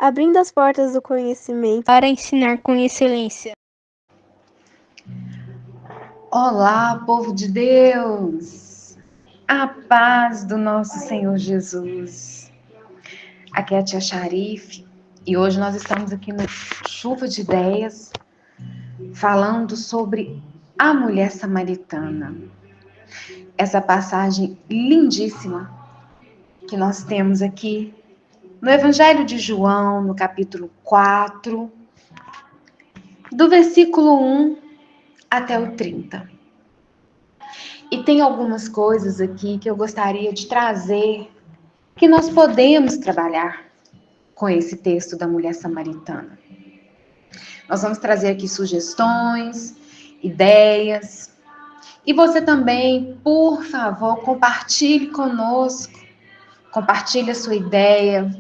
abrindo as portas do conhecimento para ensinar com excelência. Olá, povo de Deus! A paz do nosso Senhor Jesus. Aqui é a tia Sharife e hoje nós estamos aqui no Chuva de Ideias falando sobre a mulher samaritana. Essa passagem lindíssima que nós temos aqui no Evangelho de João, no capítulo 4, do versículo 1 até o 30. E tem algumas coisas aqui que eu gostaria de trazer, que nós podemos trabalhar com esse texto da mulher samaritana. Nós vamos trazer aqui sugestões, ideias. E você também, por favor, compartilhe conosco. Compartilhe a sua ideia.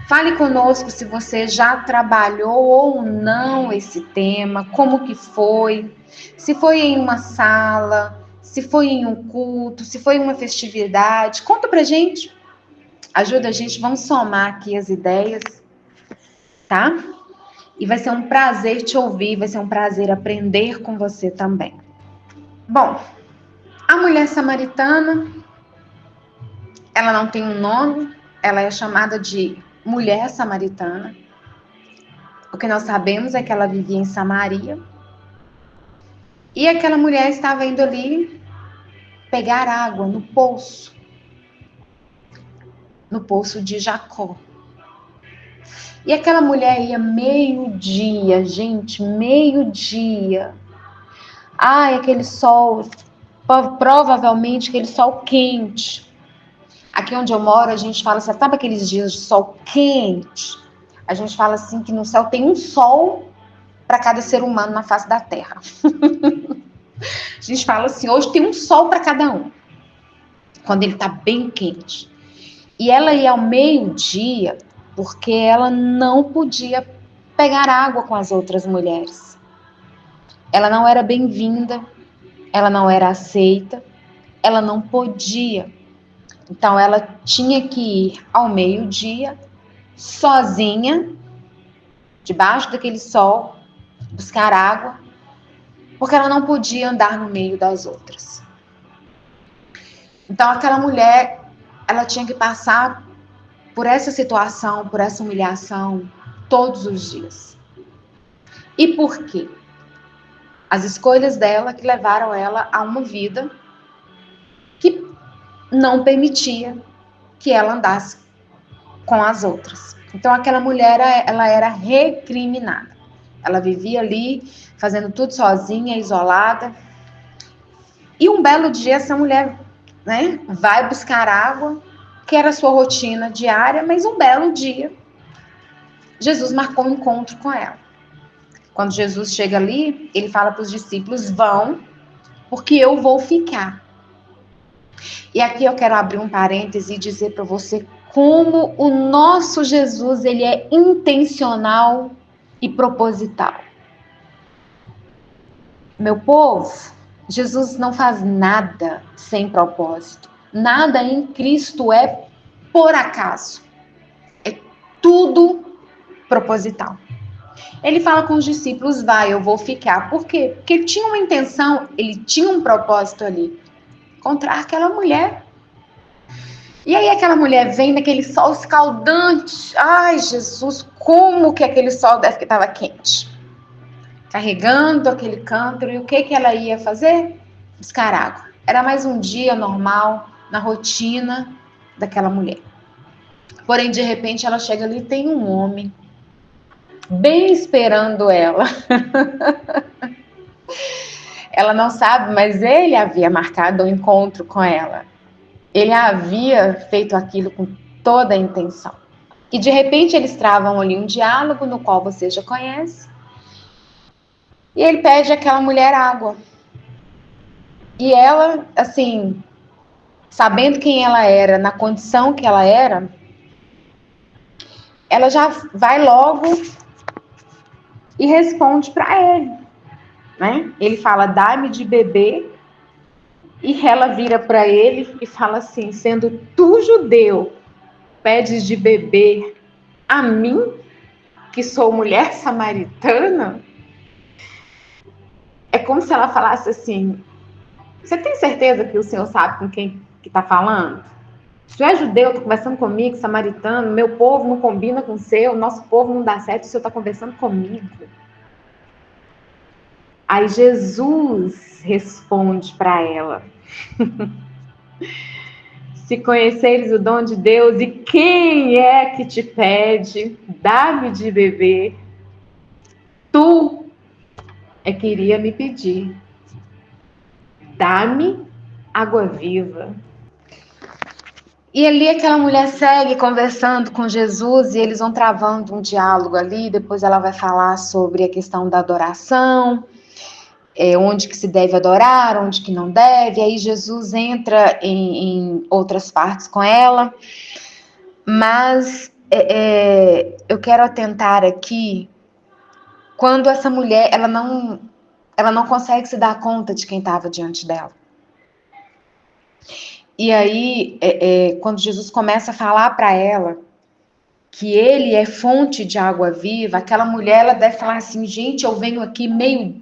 Fale conosco se você já trabalhou ou não esse tema, como que foi, se foi em uma sala, se foi em um culto, se foi em uma festividade. Conta pra gente. Ajuda a gente, vamos somar aqui as ideias, tá? E vai ser um prazer te ouvir, vai ser um prazer aprender com você também. Bom, a mulher samaritana, ela não tem um nome, ela é chamada de mulher samaritana. O que nós sabemos é que ela vivia em Samaria. E aquela mulher estava indo ali pegar água no poço de Jacó. E aquela mulher ia meio-dia, gente, meio-dia. Ai, aquele sol, provavelmente aquele sol quente. Aqui onde eu moro, a gente fala, você sabe aqueles dias de sol quente? A gente fala assim que no céu tem um sol para cada ser humano na face da terra. A gente fala assim, hoje tem um sol para cada um, quando ele está bem quente. E ela ia ao meio-dia, porque ela não podia pegar água com as outras mulheres. Ela não era bem-vinda, ela não era aceita, ela não podia. Então ela tinha que ir ao meio-dia, sozinha, debaixo daquele sol, buscar água, porque ela não podia andar no meio das outras. Então aquela mulher, ela tinha que passar por essa situação, por essa humilhação, todos os dias. E por quê? As escolhas dela que levaram ela a uma vida que não permitia que ela andasse com as outras. Então aquela mulher, ela era recriminada. Ela vivia ali, fazendo tudo sozinha, isolada. E um belo dia essa mulher, vai buscar água, que era a sua rotina diária, mas um belo dia Jesus marcou um encontro com ela. Quando Jesus chega ali, ele fala para os discípulos, vão, porque eu vou ficar. E aqui eu quero abrir um parêntese e dizer para você como o nosso Jesus, ele é intencional e proposital. Meu povo, Jesus não faz nada sem propósito. Nada em Cristo é por acaso. É tudo proposital. Ele fala com os discípulos, vai, eu vou ficar. Por quê? Porque ele tinha uma intenção, ele tinha um propósito ali. Encontrar aquela mulher. E aí aquela mulher vem naquele sol escaldante. Ai, Jesus, como que aquele sol deve que estava quente. Carregando aquele cântaro. E o que ela ia fazer? Buscar água. Era mais um dia normal, na rotina daquela mulher. Porém, de repente, ela chega ali e tem um homem bem esperando ela. Ela não sabe, mas ele havia marcado um encontro com ela. Ele havia feito aquilo com toda a intenção. E de repente eles travam ali um diálogo no qual você já conhece. E ele pede àquela mulher água. E ela, assim, sabendo quem ela era, na condição que ela era, ela já vai logo e responde para ele, né? Ele fala, dá-me de beber, e ela vira para ele e fala assim, sendo tu judeu, pedes de beber a mim, que sou mulher samaritana? É como se ela falasse assim: você tem certeza que o Senhor sabe com quem que está falando? Se tu é judeu, está conversando comigo, samaritano, meu povo não combina com o seu, nosso povo não dá certo, o Senhor está conversando comigo. Aí Jesus responde para ela: se conheceres o dom de Deus e quem é que te pede, dá-me de beber, tu é que iria me pedir, dá-me água viva. E ali aquela mulher segue conversando com Jesus e eles vão travando um diálogo ali, depois ela vai falar sobre a questão da adoração, onde que se deve adorar, onde que não deve, aí Jesus entra em outras partes com ela, mas eu quero atentar aqui, quando essa mulher, ela não consegue se dar conta de quem estava diante dela. E aí, quando Jesus começa a falar para ela que ele é fonte de água viva, aquela mulher, ela deve falar assim: gente, eu venho aqui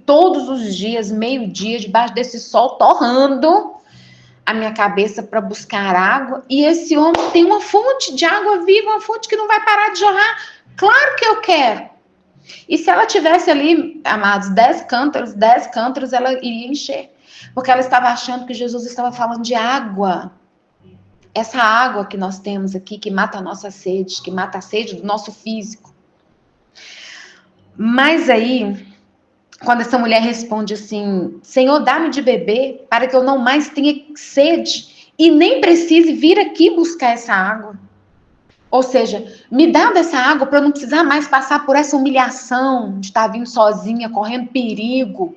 todos os dias, meio-dia, debaixo desse sol torrando a minha cabeça para buscar água, e esse homem tem uma fonte de água viva, uma fonte que não vai parar de jorrar. Claro que eu quero. E se ela tivesse ali, amados, 10 cântaros, ela iria encher. Porque ela estava achando que Jesus estava falando de água. Essa água que nós temos aqui, que mata a nossa sede, que mata a sede do nosso físico. Mas aí, quando essa mulher responde assim: Senhor, dá-me de beber, para que eu não mais tenha sede, e nem precise vir aqui buscar essa água. Ou seja, me dá dessa água para eu não precisar mais passar por essa humilhação de estar vindo sozinha, correndo perigo.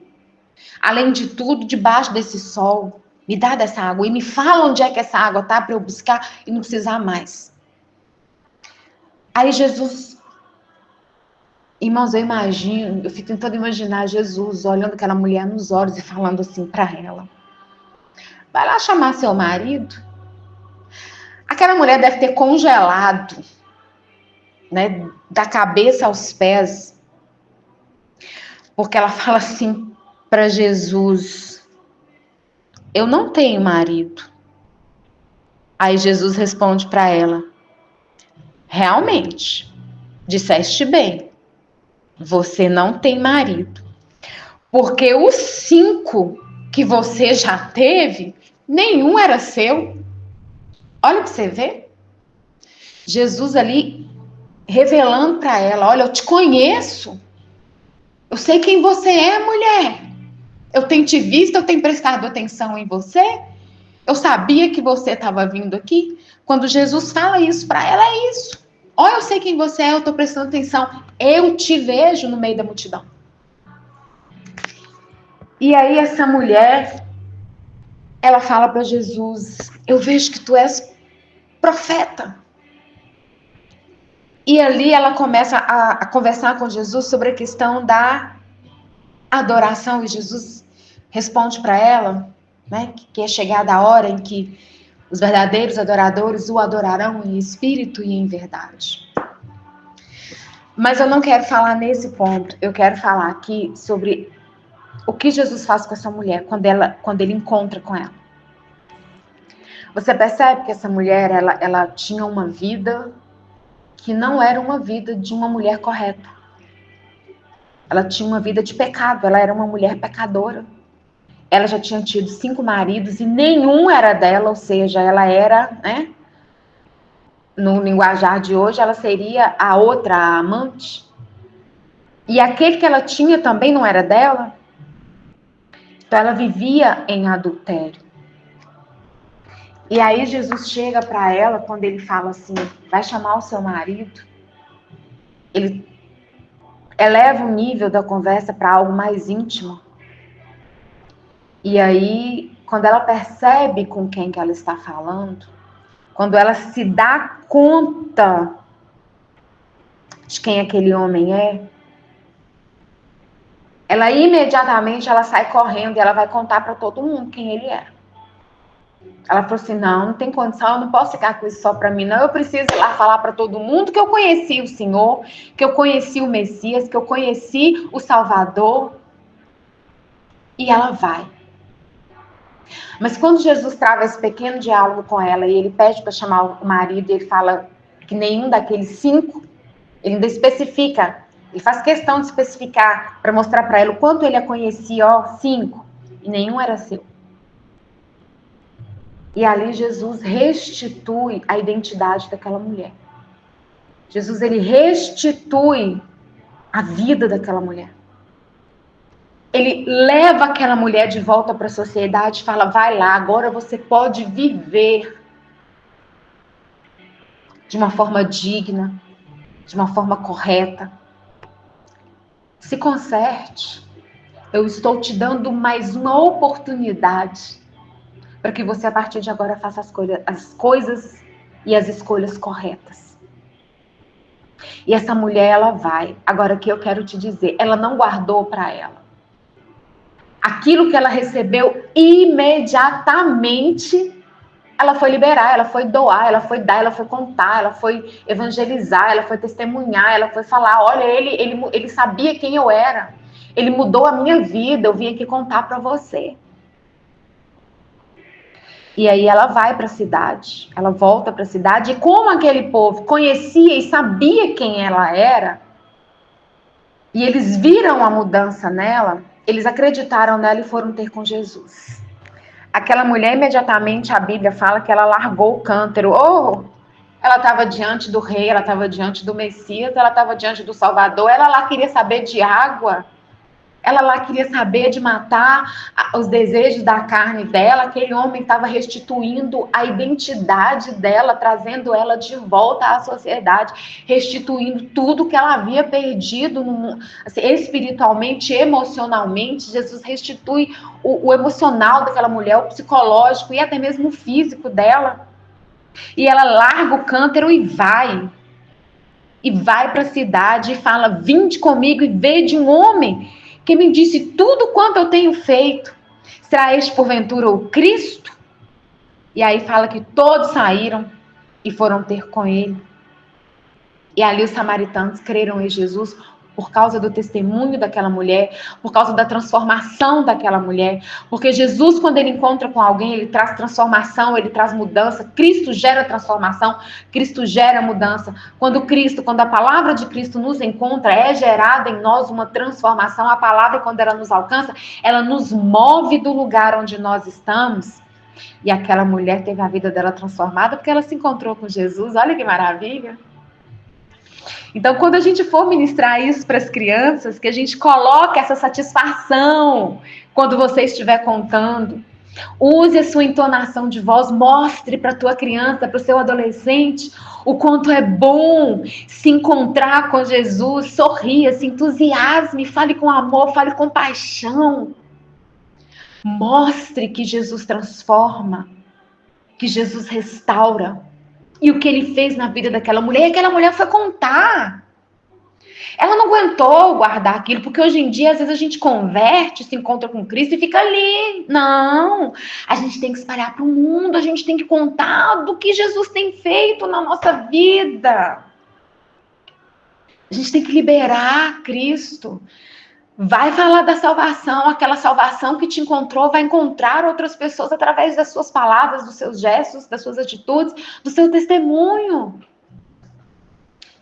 Além de tudo, debaixo desse sol. Me dá dessa água e me fala onde é que essa água tá para eu buscar e não precisar mais. Aí Jesus, irmãos, eu fico tentando imaginar Jesus olhando aquela mulher nos olhos e falando assim para ela: vai lá chamar seu marido. Aquela mulher deve ter congelado, né, da cabeça aos pés, porque ela fala assim para Jesus: eu não tenho marido. Aí Jesus responde para ela: realmente, disseste bem, você não tem marido, porque os 5 que você já teve, nenhum era seu. Olha para você ver. Jesus ali revelando para ela: olha, eu te conheço. Eu sei quem você é, mulher. Eu tenho te visto, eu tenho prestado atenção em você. Eu sabia que você estava vindo aqui. Quando Jesus fala isso para ela, é isso. Olha, eu sei quem você é, eu estou prestando atenção. Eu te vejo no meio da multidão. E aí essa mulher, ela fala para Jesus: eu vejo que tu és profeta. E ali ela começa a conversar com Jesus sobre a questão da adoração. E Jesus responde para ela, né, que é chegada a hora em que os verdadeiros adoradores o adorarão em espírito e em verdade. Mas eu não quero falar nesse ponto. Eu quero falar aqui sobre o que Jesus faz com essa mulher quando ele encontra com ela. Você percebe que essa mulher, ela tinha uma vida que não era uma vida de uma mulher correta. Ela tinha uma vida de pecado, ela era uma mulher pecadora. Ela já tinha tido 5 maridos e nenhum era dela, ou seja, ela era, né, no linguajar de hoje, ela seria a outra, a amante. E aquele que ela tinha também não era dela. Então ela vivia em adultério. E aí Jesus chega para ela quando ele fala assim: vai chamar o seu marido. Ele eleva o nível da conversa para algo mais íntimo. E aí, quando ela percebe com quem que ela está falando, quando ela se dá conta de quem aquele homem é, ela imediatamente sai correndo e ela vai contar para todo mundo quem ele é. Ela falou assim, não tem condição, eu não posso ficar com isso só para mim, não. Eu preciso ir lá falar para todo mundo que eu conheci o Senhor, que eu conheci o Messias, que eu conheci o Salvador. E ela vai. Mas quando Jesus trava esse pequeno diálogo com ela e ele pede para chamar o marido e ele fala que nenhum daqueles 5, ele ainda especifica, ele faz questão de especificar para mostrar para ela o quanto ele a conhecia, 5, e nenhum era seu. E ali Jesus restitui a identidade daquela mulher. Jesus, ele restitui a vida daquela mulher. Ele leva aquela mulher de volta para a sociedade e fala, vai lá, agora você pode viver de uma forma digna, de uma forma correta. Se conserte. Eu estou te dando mais uma oportunidade para que você, a partir de agora, faça as coisas e as escolhas corretas. E essa mulher, ela vai. Agora, o que eu quero te dizer, ela não guardou para ela. Aquilo que ela recebeu imediatamente, ela foi liberar, ela foi doar, ela foi dar, ela foi contar, ela foi evangelizar, ela foi testemunhar, ela foi falar, olha, ele sabia quem eu era. Ele mudou a minha vida, eu vim aqui contar para você. E aí ela vai para a cidade, ela volta para a cidade, e como aquele povo conhecia e sabia quem ela era, e eles viram a mudança nela, eles acreditaram nela e foram ter com Jesus. Aquela mulher, imediatamente, a Bíblia fala que ela largou o cântaro. Ela estava diante do rei, ela estava diante do Messias, ela estava diante do Salvador, ela lá queria saber de água. Ela lá queria saber de matar os desejos da carne dela. Aquele homem estava restituindo a identidade dela, trazendo ela de volta à sociedade, restituindo tudo que ela havia perdido assim, espiritualmente, emocionalmente. Jesus restitui o emocional daquela mulher, o psicológico e até mesmo o físico dela. E ela larga o cântaro e vai. E vai para a cidade e fala, vinde comigo e vede um homem que me disse tudo quanto eu tenho feito. Será este porventura o Cristo? E aí fala que todos saíram e foram ter com ele. E ali os samaritanos creram em Jesus por causa do testemunho daquela mulher, por causa da transformação daquela mulher. Porque Jesus, quando ele encontra com alguém, ele traz transformação, ele traz mudança. Cristo gera transformação, Cristo gera mudança. Quando a palavra de Cristo nos encontra, é gerada em nós uma transformação. A palavra, quando ela nos alcança, ela nos move do lugar onde nós estamos. E aquela mulher teve a vida dela transformada porque ela se encontrou com Jesus. Olha que maravilha! Então, quando a gente for ministrar isso para as crianças, que a gente coloque essa satisfação quando você estiver contando. Use a sua entonação de voz, mostre para a tua criança, para o seu adolescente, o quanto é bom se encontrar com Jesus, sorria, se entusiasme, fale com amor, fale com paixão. Mostre que Jesus transforma, que Jesus restaura. E o que ele fez na vida daquela mulher, aquela mulher foi contar. Ela não aguentou guardar aquilo, porque hoje em dia, às vezes a gente converte, se encontra com Cristo e fica ali. Não, a gente tem que espalhar para o mundo, a gente tem que contar do que Jesus tem feito na nossa vida. A gente tem que liberar Cristo. Vai falar da salvação, aquela salvação que te encontrou, vai encontrar outras pessoas através das suas palavras, dos seus gestos, das suas atitudes, do seu testemunho.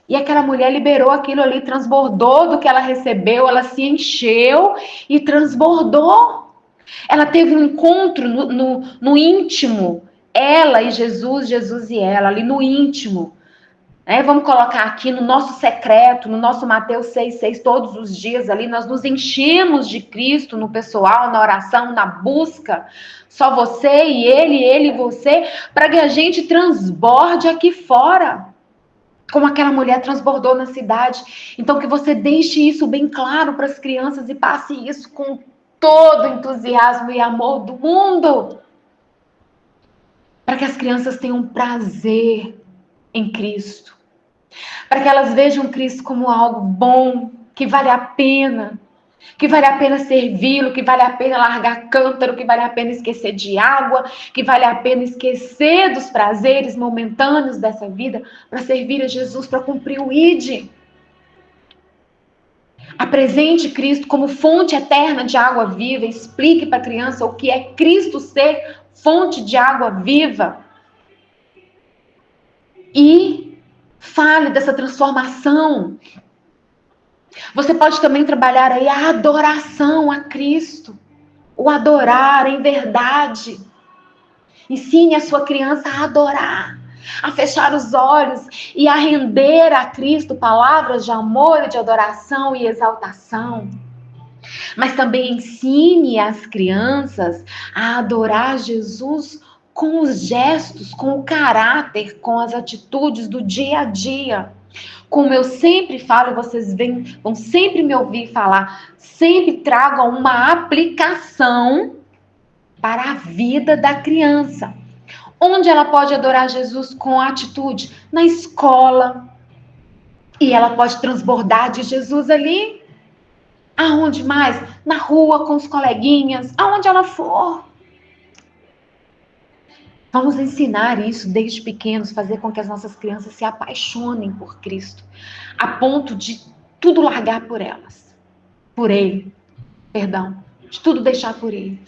E aquela mulher liberou aquilo ali, transbordou do que ela recebeu, ela se encheu e transbordou. Ela teve um encontro no íntimo, ela e Jesus, Jesus e ela, ali no íntimo. Vamos colocar aqui no nosso secreto, no nosso Mateus 6,6, todos os dias ali, nós nos enchemos de Cristo no pessoal, na oração, na busca, só você e ele e você, para que a gente transborde aqui fora, como aquela mulher transbordou na cidade. Então que você deixe isso bem claro para as crianças e passe isso com todo o entusiasmo e amor do mundo, para que as crianças tenham prazer em Cristo. Para que elas vejam Cristo como algo bom, que vale a pena. que vale a pena servi-lo, que vale a pena largar cântaro, que vale a pena esquecer de água, que vale a pena esquecer dos prazeres momentâneos dessa vida para servir a Jesus, para cumprir o ID. Apresente Cristo como fonte eterna de água viva, explique para a criança o que é Cristo ser fonte de água viva. E fale dessa transformação. Você pode também trabalhar aí a adoração a Cristo. O adorar em verdade. Ensine a sua criança a adorar, a fechar os olhos e a render a Cristo palavras de amor, de adoração e exaltação. Mas também ensine as crianças a adorar Jesus com os gestos, com o caráter, com as atitudes do dia a dia. Como eu sempre falo, vocês vão sempre me ouvir falar, sempre tragam uma aplicação para a vida da criança. Onde ela pode adorar Jesus com atitude? Na escola. E ela pode transbordar de Jesus ali. Aonde mais? Na rua, com os coleguinhas, aonde ela for. Vamos ensinar isso desde pequenos, fazer com que as nossas crianças se apaixonem por Cristo, a ponto de tudo largar por elas. Por Ele. Perdão. De tudo deixar por Ele.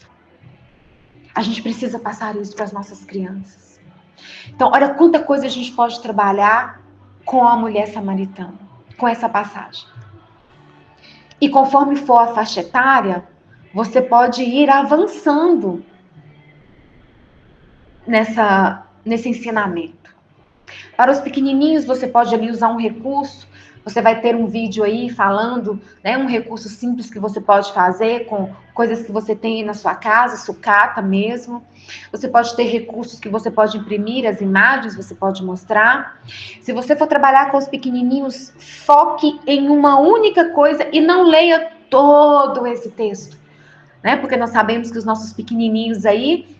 A gente precisa passar isso para as nossas crianças. Então, olha quanta coisa a gente pode trabalhar com a mulher samaritana, com essa passagem. E conforme for a faixa etária, você pode ir avançando nesse ensinamento. Para os pequenininhos, você pode ali usar um recurso. Você vai ter um vídeo aí falando, né, um recurso simples que você pode fazer com coisas que você tem na sua casa, sucata mesmo. Você pode ter recursos que você pode imprimir, as imagens você pode mostrar. Se você for trabalhar com os pequenininhos, foque em uma única coisa e não leia todo esse texto, né? Porque nós sabemos que os nossos pequenininhos aí,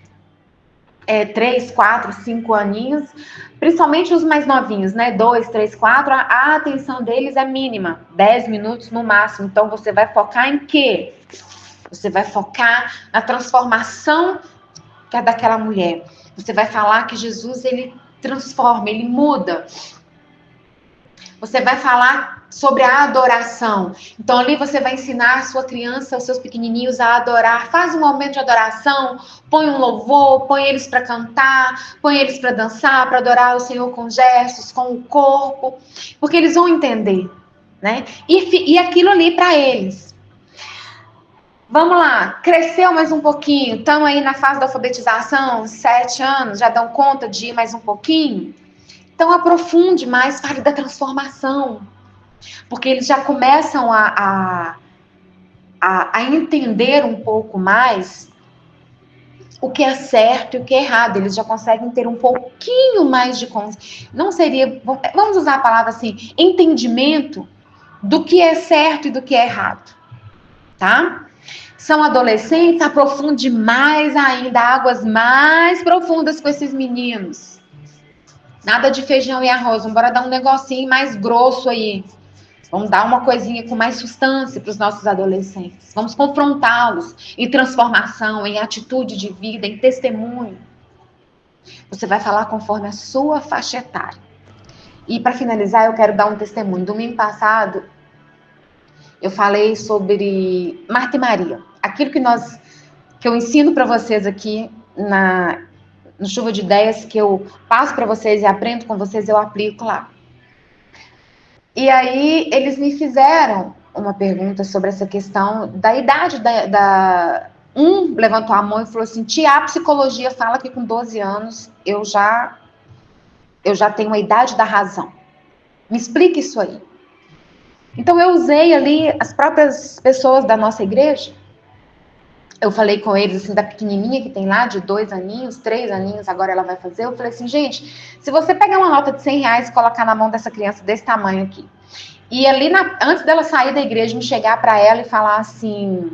3, 4, 5 aninhos, principalmente os mais novinhos, né? 2, 3, 4, a atenção deles é mínima, 10 minutos no máximo. Então, você vai focar em quê? Você vai focar na transformação que é daquela mulher. Você vai falar que Jesus, ele transforma, ele muda. Você vai falar sobre a adoração. Então, ali você vai ensinar a sua criança, os seus pequenininhos a adorar. Faz um momento de adoração, põe um louvor, põe eles para cantar, põe eles para dançar, para adorar o Senhor com gestos, com o corpo, porque eles vão entender, né? E aquilo ali para eles. Vamos lá, cresceu mais um pouquinho, estamos aí na fase da alfabetização, 7 anos, já dão conta de ir mais um pouquinho? Então, aprofunde mais, fale da transformação. Porque eles já começam a entender um pouco mais o que é certo e o que é errado. Eles já conseguem ter um pouquinho mais de consciência. Não seria, vamos usar a palavra assim, entendimento do que é certo e do que é errado. Tá? São adolescentes, aprofunde mais ainda, águas mais profundas com esses meninos. Nada de feijão e arroz, vamos dar um negocinho mais grosso aí. Vamos dar uma coisinha com mais substância para os nossos adolescentes. Vamos confrontá-los em transformação, em atitude de vida, em testemunho. Você vai falar conforme a sua faixa etária. E para finalizar, eu quero dar um testemunho. Domingo passado, eu falei sobre Marta e Maria. Aquilo que eu ensino para vocês aqui no Chuva de Ideias, que eu passo para vocês e aprendo com vocês, eu aplico lá. E aí, eles me fizeram uma pergunta sobre essa questão da idade Um levantou a mão e falou assim, tia, a psicologia fala que com 12 anos eu já tenho a idade da razão. Me explica isso aí. Então, eu usei ali as próprias pessoas da nossa igreja. Eu falei com eles, assim, da pequenininha que tem lá, de 2 aninhos, 3 aninhos, agora ela vai fazer. Eu falei assim, gente, se você pegar uma nota de R$100 e colocar na mão dessa criança desse tamanho aqui, e ali, antes dela sair da igreja, me chegar para ela e falar assim,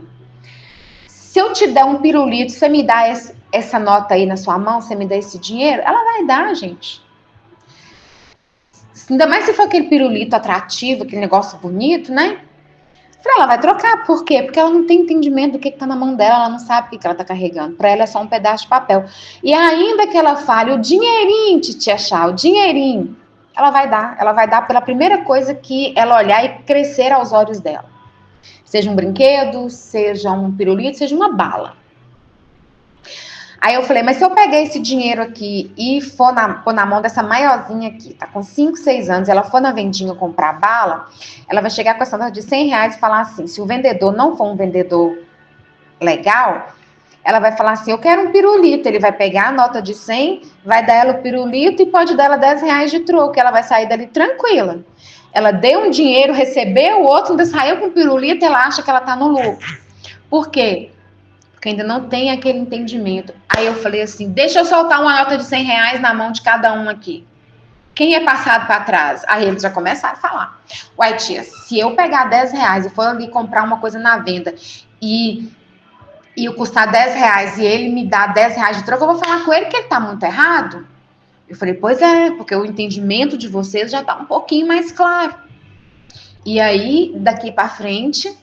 se eu te der um pirulito, você me dá essa nota aí na sua mão, você me dá esse dinheiro? Ela vai dar, gente. Ainda mais se for aquele pirulito atrativo, aquele negócio bonito, né? Ela vai trocar, por quê? Porque ela não tem entendimento do que está na mão dela, ela não sabe o que ela está carregando. Para ela é só um pedaço de papel. E ainda que ela fale, o dinheirinho, titia Chá, o dinheirinho, ela vai dar pela primeira coisa que ela olhar e crescer aos olhos dela. Seja um brinquedo, seja um pirulito, seja uma bala. Aí eu falei, mas se eu pegar esse dinheiro aqui e for na mão dessa maiorzinha aqui, tá com 5, 6 anos, ela for na vendinha comprar bala, ela vai chegar com essa nota de R$100 e falar assim, se o vendedor não for um vendedor legal, ela vai falar assim, eu quero um pirulito. Ele vai pegar a nota de 100, vai dar ela o pirulito e pode dar ela R$10 de troco, ela vai sair dali tranquila. Ela deu um dinheiro, recebeu o outro, ainda saiu com o pirulito, ela acha que ela tá no lucro. Por quê? Porque ainda não tem aquele entendimento. Aí eu falei assim, deixa eu soltar uma nota de R$100 na mão de cada um aqui. Quem é passado para trás? Aí eles já começaram a falar. Uai, tia, se eu pegar R$10 e for ali comprar uma coisa na venda e eu custar R$10 e ele me dá R$10 de troco, eu vou falar com ele que ele tá muito errado? Eu falei, pois é, porque o entendimento de vocês já tá um pouquinho mais claro. E aí, daqui para frente,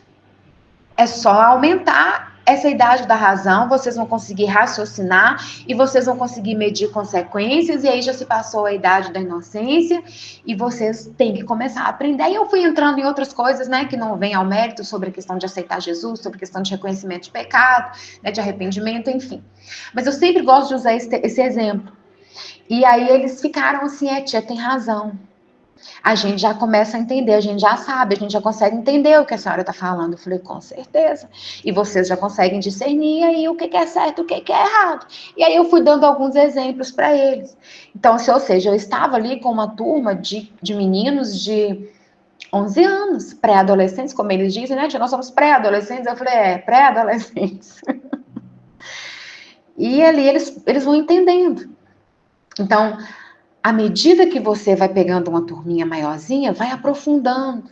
é só aumentar essa idade da razão, vocês vão conseguir raciocinar e vocês vão conseguir medir consequências, e aí já se passou a idade da inocência e vocês têm que começar a aprender. E eu fui entrando em outras coisas, né, que não vem ao mérito, sobre a questão de aceitar Jesus, sobre a questão de reconhecimento de pecado, né, de arrependimento, enfim. Mas eu sempre gosto de usar esse exemplo. E aí eles ficaram assim, tia, tem razão. A gente já começa a entender, a gente já sabe, a gente já consegue entender o que a senhora está falando. Eu falei, com certeza. E vocês já conseguem discernir aí o que é certo, o que é errado. E aí eu fui dando alguns exemplos para eles. Então, ou seja, eu estava ali com uma turma de meninos de 11 anos, pré-adolescentes, como eles dizem, né? Nós somos pré-adolescentes. Eu falei, pré-adolescentes. E ali eles vão entendendo. Então, à medida que você vai pegando uma turminha maiorzinha, vai aprofundando,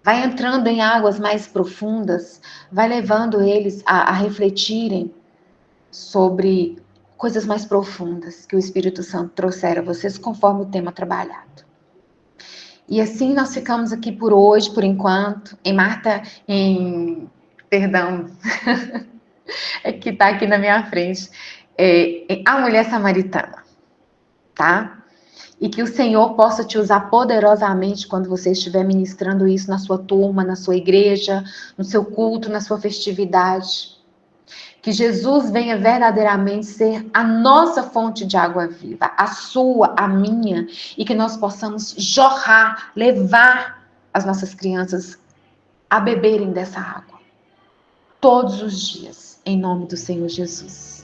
vai entrando em águas mais profundas, vai levando eles a refletirem sobre coisas mais profundas que o Espírito Santo trouxer a vocês conforme o tema trabalhado. E assim nós ficamos aqui por hoje, por enquanto, perdão, é que está aqui na minha frente, a mulher samaritana. Tá? E que o Senhor possa te usar poderosamente quando você estiver ministrando isso na sua turma, na sua igreja, no seu culto, na sua festividade. Que Jesus venha verdadeiramente ser a nossa fonte de água viva, a sua, a minha, e que nós possamos jorrar, levar as nossas crianças a beberem dessa água todos os dias, em nome do Senhor Jesus.